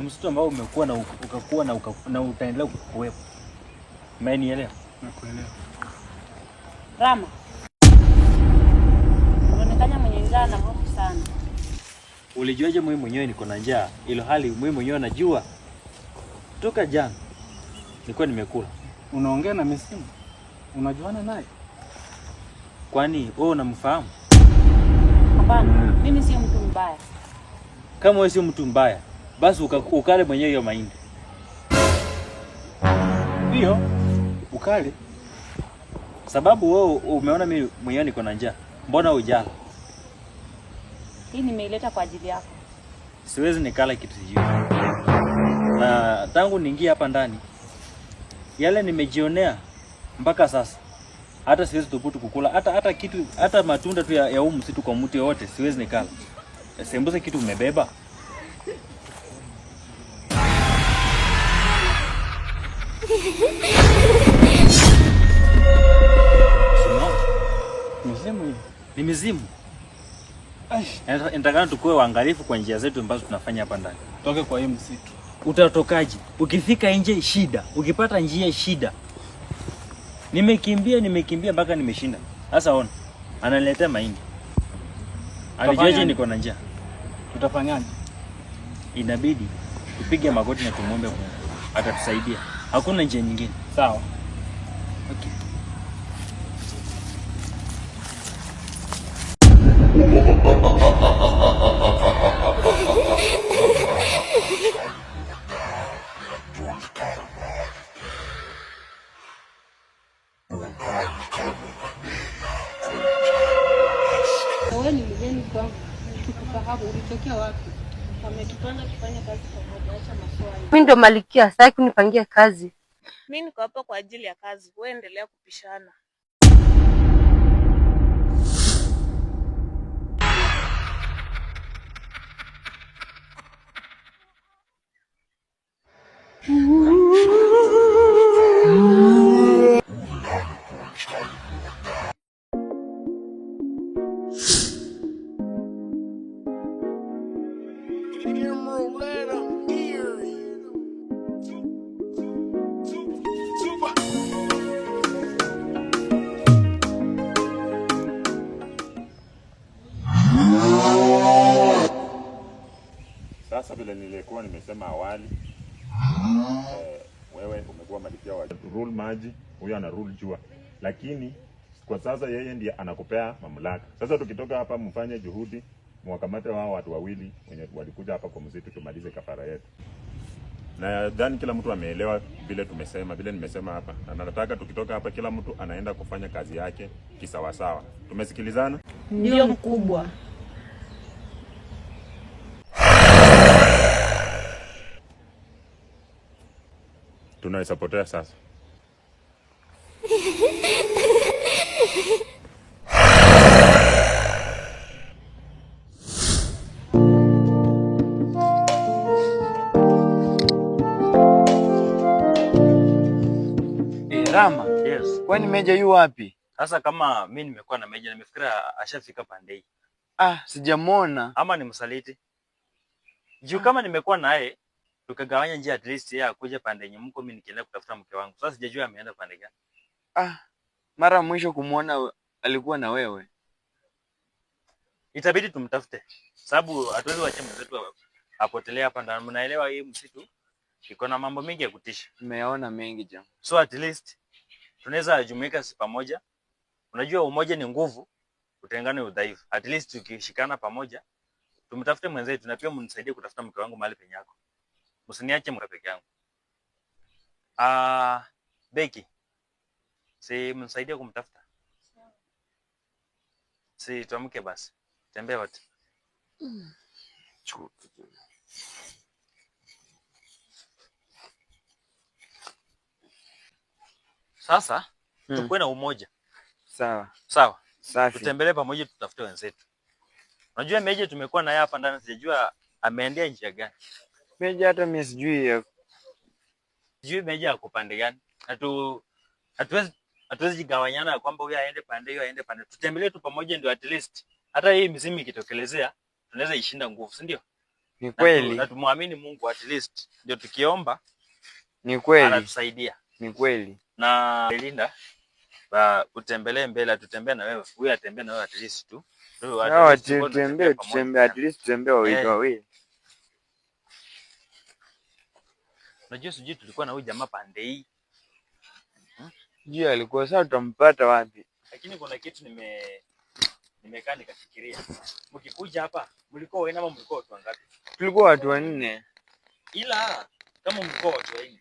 msitu ambao umekuwa na ukakuwa na utaendelea kuwepo. Umenielewa? Nakuelewa. Rama. Unaonekana mwenye njaa na hofu sana. Ulijuaje mimi mwenyewe niko na njaa? Ilo hali mimi mwenyewe najua. Toka jana nilikuwa nimekula. Unaongea na Misimu? Unajuana naye? Kwani wewe unamfahamu? Hapana, mimi sio mtu mbaya. Kama wewe sio mtu mbaya, basi ukale mwenyewe hiyo mahindi. Ndio, ukale. Sababu wewe umeona mimi mwenyewe niko na njaa. Mbona hujala? Hii nimeileta kwa ajili yako. Siwezi nikala kitu sijui. Na tangu niingie hapa ndani, yale nimejionea mpaka sasa. Hata siwezi thubutu kukula hata kitu, hata matunda tu ya huu msitu kwa mti wote siwezi nikala. Sembuse kitu umebeba. Mizimu hii. Ni mizimu. Nitakana tukue waangalifu kwa njia zetu ambazo tunafanya hapa ndani. Toke kwa hii msitu. Utatokaje? Ukifika nje shida, ukipata njia shida. Nimekimbia mpaka nimeshinda. Sasa ona, ananiletea mahindi. Alijaje niko na njaa. Tutafanyaje? Inabidi tupige magoti na tumuombe Mungu atatusaidia. Hakuna njia nyingine. Sawa. Okay. Wewe ni mgeni kwangu. Tukufahamu ulitokea wapi? Wametupanga kufanya kazi pamoja, acha maswali. Mimi ndo Malikia, sasa kunipangia kazi. Mimi niko hapa kwa ajili ya kazi. Wewe endelea kupishana. Sasa vile nilikuwa nimesema awali, wewe umekuwa Malikia wa rule maji, huyo ana rule jua. Lakini kwa sasa yeye ndiye anakupea mamlaka. Sasa tukitoka hapa mfanye juhudi, mwakamate wao watu wawili wenye walikuja hapa kwa msitu tumalize kafara yetu. Na nadhani kila mtu ameelewa vile tumesema, vile nimesema hapa. Na nataka tukitoka hapa kila mtu anaenda kufanya kazi yake kisawasawa. Tumesikilizana? Ndio mkubwa. Tunaweza potea sasa. Rama. Yes. Kwani Meja yu wapi? Sasa kama mimi nimekuwa na Meja, nimefikiria ashafika pande hii. Sijamuona. Ama ni msaliti. Juu kama nimekuwa naye tukagawanya njia, at least yeye akuje pande yenye mko, mimi nikienda kutafuta mke wangu. Sasa sijajua ameenda pande gani. Mara mwisho kumuona alikuwa na wewe. Itabidi tumtafute. Sababu hatuwezi wacha mwenzetu apotelea hapa ndani. Mnaelewa hii msitu iko na mambo mengi ya kutisha. Tumeona mengi jamaa. So at least tunaweza jumuika si pamoja. Unajua umoja ni nguvu, utengane udhaifu. At least tukishikana pamoja, tumtafute mwenzetu na pia mnisaidie kutafuta mke wangu mahali penye yako. Msiniache mka peke yangu. Beki. Si mnisaidie kumtafuta. Si tuamke basi. Tembea wote. Sasa tukue na umoja. Sawa. Sawa. Safi. Tutembelee pamoja tutafute wenzetu. Unajua Meja tumekuwa naye hapa ndani, sijajua ameendea njia gani. Meja hata mimi sijui Meja ako pande gani. Hatuwezi jigawanyana kwamba huyu aende pande hiyo aende pande. Tutembelee tu pamoja ndio at least hata hii misimu ikitokelezea tunaweza ishinda nguvu, si ndio? Ni kweli. Na tumwamini Mungu, at least ndio tukiomba Ni kweli. anatusaidia. Ni kweli. Na Belinda, utembelee mbele, tutembee na wewe. Huyu atembee na wewe at least tu. Tutembee at least tutembee wawili. Unajua sijui tulikuwa na huyu jamaa pande hii. Sijui alikuwa sasa tutampata wapi? Lakini kuna kitu nimekaa nikafikiria. Mkikuja hapa, mlikuwa wewe ama mlikuwa watu wangapi? Tulikuwa watu 4. Ila kama mlikuwa watu 4.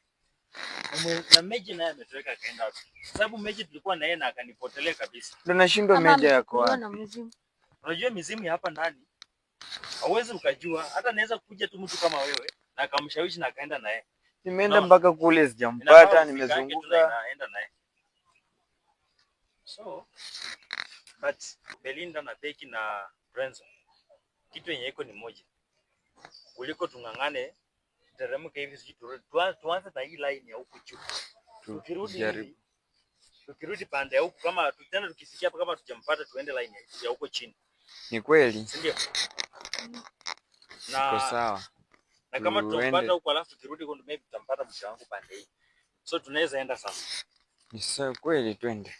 Na Meji naye ametoweka akaenda wapi? Sababu Meji tulikuwa na yeye na akanipotelea kabisa. Ndio nashindwa Meji yako wapi? Unajua mizimu ya hapa ndani hauwezi ukajua, hata naweza kuja tu mtu kama wewe na akamshawishi na akaenda naye. Nimeenda mpaka kule sijampata, nimezunguka. Naenda naye. So, but Belinda na Becky na Renzo, kitu yenye iko ni moja. Kuliko tungangane teremke hivi sisi tuanze na hii line ya huku juu. Tukirudi pande ya huku kama tutaenda tukisikia hapa kama tujampata tuende line ya huko chini. Ni kweli. Ndio. Iko sawa. Na kama tutampata huko alafu tukirudi kwa maybe tutampata msha wangu pande hii. So tunaweza enda sasa. Ni sawa kweli, twende.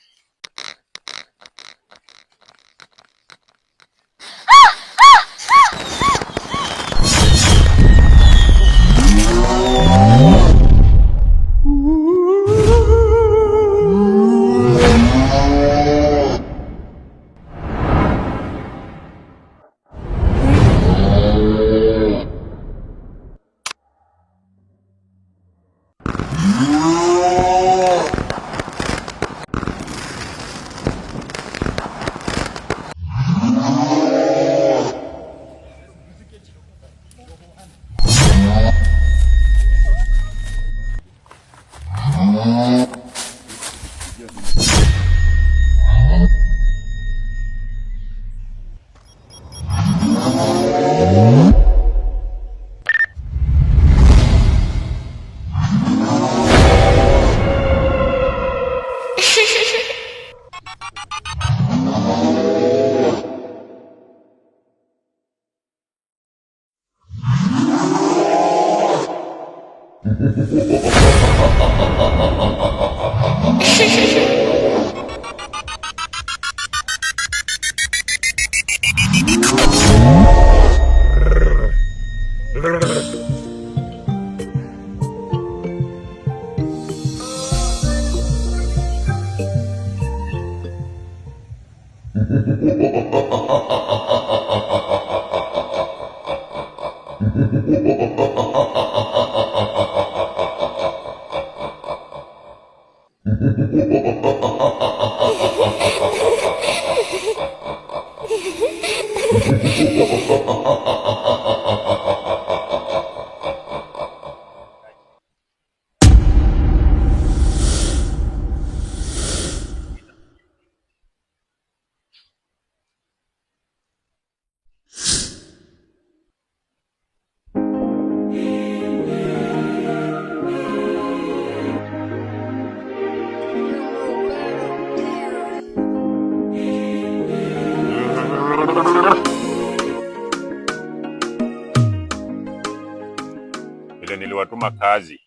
Ile niliwatuma kazi,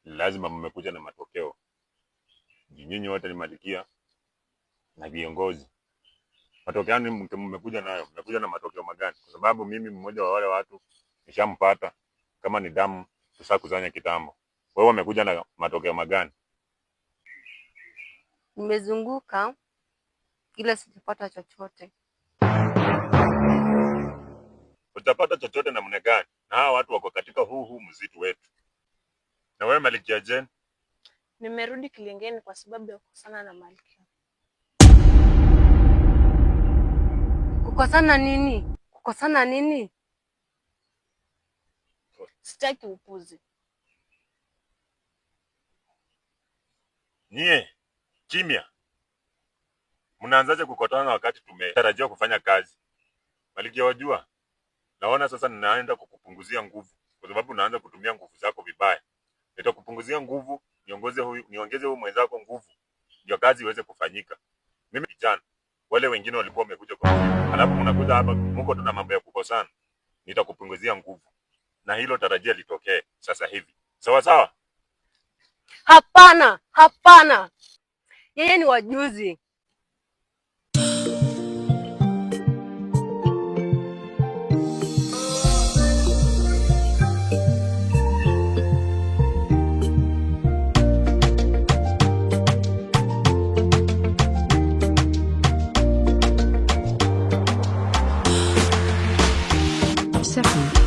lazima mmekuja na matokeo. Nyinyi wote ni malikia na viongozi. Matokeo ni mmekuja nayo, mmekuja na matokeo magani? Kwa sababu mimi mmoja wa wale watu nishampata, kama ni damu tusakuzanya kitambo. Wewe umekuja na matokeo magani? Nimezunguka ila sijapata chochote. Utapata chochote namna gani? Na hawa watu wako katika huu mzitu wetu. Na wewe Malikia Jane? Nimerudi Kilingeni kwa sababu ya kukosana na Malkia. Kukosana nini? Kukosana nini? Sitaki upuzi. Nyie kimya. Mnaanzaje kukotana wakati tumetarajia kufanya kazi? Malikia, wajua, naona sasa ninaenda kukupunguzia nguvu kwa sababu unaanza kutumia nguvu zako vibaya. Nitakupunguzia nguvu, niongeze huyu mwenzako nguvu ndio kazi iweze kufanyika. Mimi kijana, wale wengine walikuwa wamekuja kwa mimi. Alafu mnakuja hapa mko tuna mambo ya kukosana. nitakupunguzia nguvu, na hilo tarajia litokee sasa hivi. Sawa sawa? Hapana, hapana, yeye ni wajuzi. Second.